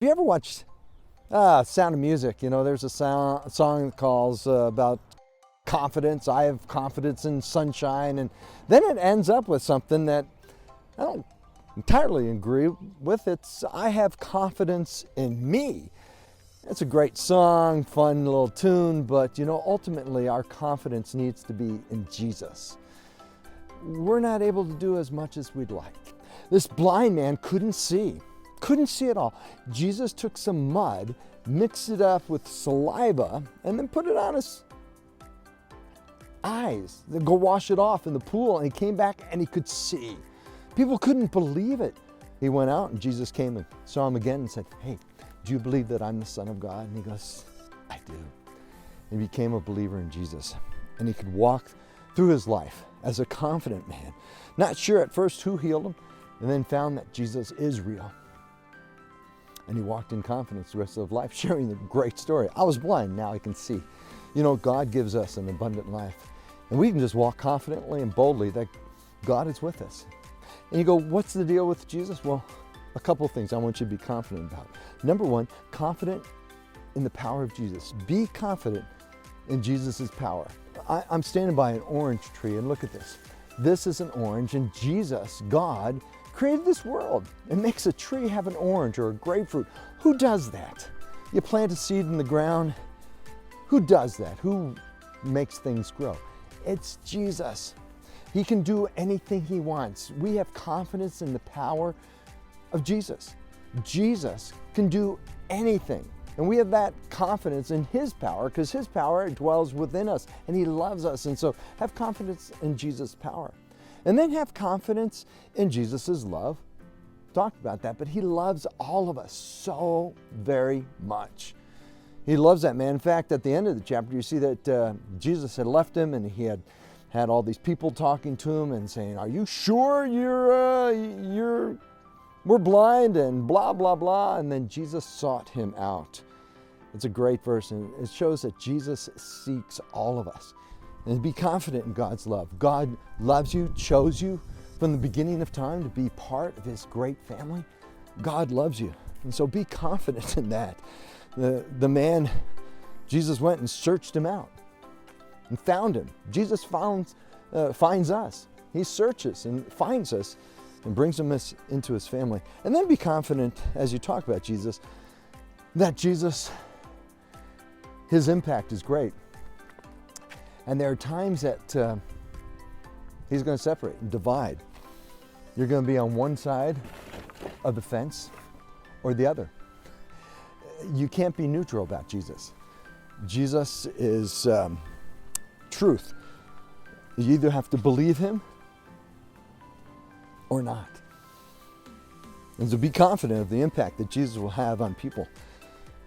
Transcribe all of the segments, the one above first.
Have you ever watched Sound of Music? You know, there's a song that calls about confidence. I have confidence in sunshine. And then it ends up with something that I don't entirely agree with. It's I have confidence in me. It's a great song, fun little tune, but you know, ultimately our confidence needs to be in Jesus. We're not able to do as much as we'd like. This blind man couldn't see at all. Jesus took some mud, mixed it up with saliva, and then put it on his eyes. Then go wash it off in the pool, and he came back and he could see. People couldn't believe it. He went out and Jesus came and saw him again and said, "Hey, do you believe that I'm the Son of God?" And he goes, "I do." He became a believer in Jesus, and he could walk through his life as a confident man, not sure at first who healed him, and then found that Jesus is real. And he walked in confidence the rest of life, sharing the great story. I was blind, now I can see. You know, God gives us an abundant life. And we can just walk confidently and boldly that God is with us. And you go, what's the deal with Jesus? Well, a couple of things I want you to be confident about. Number one, confident in the power of Jesus. Be confident in Jesus' power. I'm standing by an orange tree, and look at this. This is an orange, and Jesus, God, created this world and makes a tree have an orange or a grapefruit. Who does that? You plant a seed in the ground. Who does that? Who makes things grow? It's Jesus. He can do anything he wants. We have confidence in the power of Jesus. Jesus can do anything. And we have that confidence in his power because his power dwells within us and he loves us. And so have confidence in Jesus' power. And then have confidence in Jesus' love. Talked about that, but he loves all of us so very much. He loves that man. In fact, at the end of the chapter, you see that Jesus had left him and he had all these people talking to him and saying, "Are you sure we're blind?" and blah, blah, blah. And then Jesus sought him out. It's a great verse, and it shows that Jesus seeks all of us. And be confident in God's love. God loves you, chose you from the beginning of time to be part of his great family. God loves you. And so be confident in that. The man, Jesus went and searched him out and found him. Jesus finds us. He searches and finds us and brings us into his family. And then be confident as you talk about Jesus, that Jesus, his impact is great. And there are times that he's going to separate and divide. You're going to be on one side of the fence or the other. You can't be neutral about Jesus. Jesus is truth. You either have to believe him or not. And so be confident of the impact that Jesus will have on people.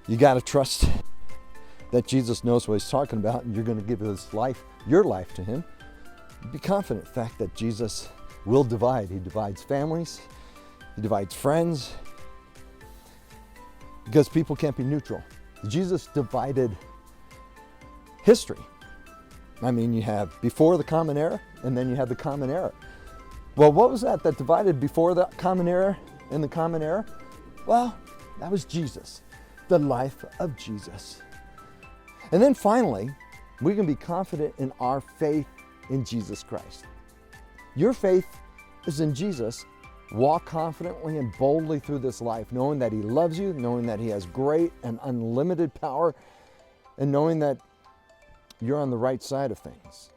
You got to trust that Jesus knows what he's talking about, and you're going to give his life, your life to him. Be confident in the fact that Jesus will divide. He divides families, he divides friends, because people can't be neutral. Jesus divided history. I mean, you have before the Common Era, and then you have the Common Era. Well, what was that divided before the Common Era and the Common Era? Well, that was Jesus, the life of Jesus. And then finally, we can be confident in our faith in Jesus Christ. Your faith is in Jesus. Walk confidently and boldly through this life, knowing that he loves you, knowing that he has great and unlimited power, and knowing that you're on the right side of things.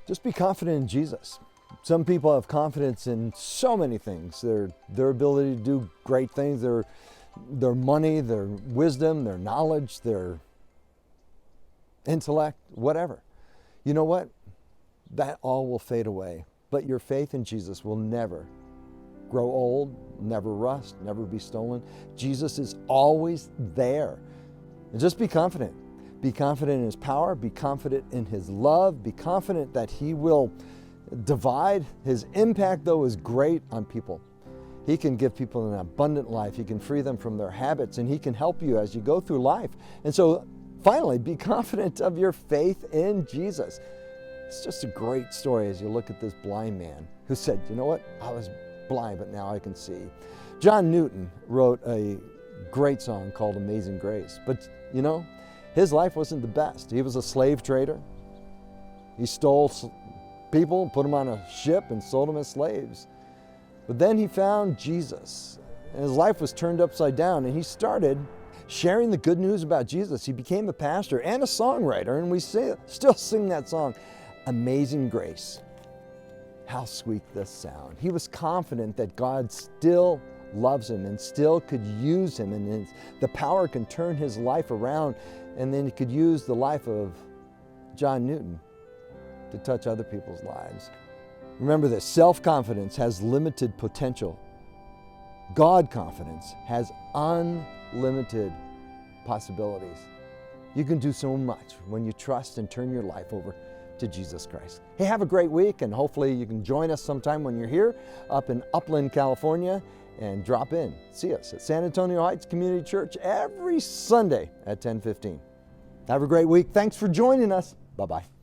Just be confident in Jesus. Some people have confidence in so many things. Their ability to do great things, their money, their wisdom, their knowledge, their intellect, whatever. You know what? That all will fade away. But your faith in Jesus will never grow old, never rust, never be stolen. Jesus is always there. And just be confident. Be confident in his power. Be confident in his love. Be confident that he will divide. His impact, though, is great on people. He can give people an abundant life. He can free them from their habits, and he can help you as you go through life. And so, finally, be confident of your faith in Jesus. It's just a great story as you look at this blind man who said, "You know what? I was blind, but now I can see." John Newton wrote a Great song called Amazing Grace. But you know, his life wasn't the best. He was a slave trader. He stole people, put them on a ship and sold them as slaves. But then he found Jesus, and his life was turned upside down, and he started sharing the good news about Jesus. He became a pastor and a songwriter, and we still sing that song, Amazing Grace. How sweet the sound. He was confident that God still loves him and still could use him, and the power can turn his life around, and then he could use the life of John Newton to touch other people's lives. Remember this, self-confidence has limited potential. God confidence has unlimited possibilities. You can do so much when you trust and turn your life over to Jesus Christ. Hey, have a great week, and hopefully you can join us sometime when you're here up in Upland, California, and drop in. See us at San Antonio Heights Community Church every Sunday at 10:15. Have a great week. Thanks for joining us. Bye-bye.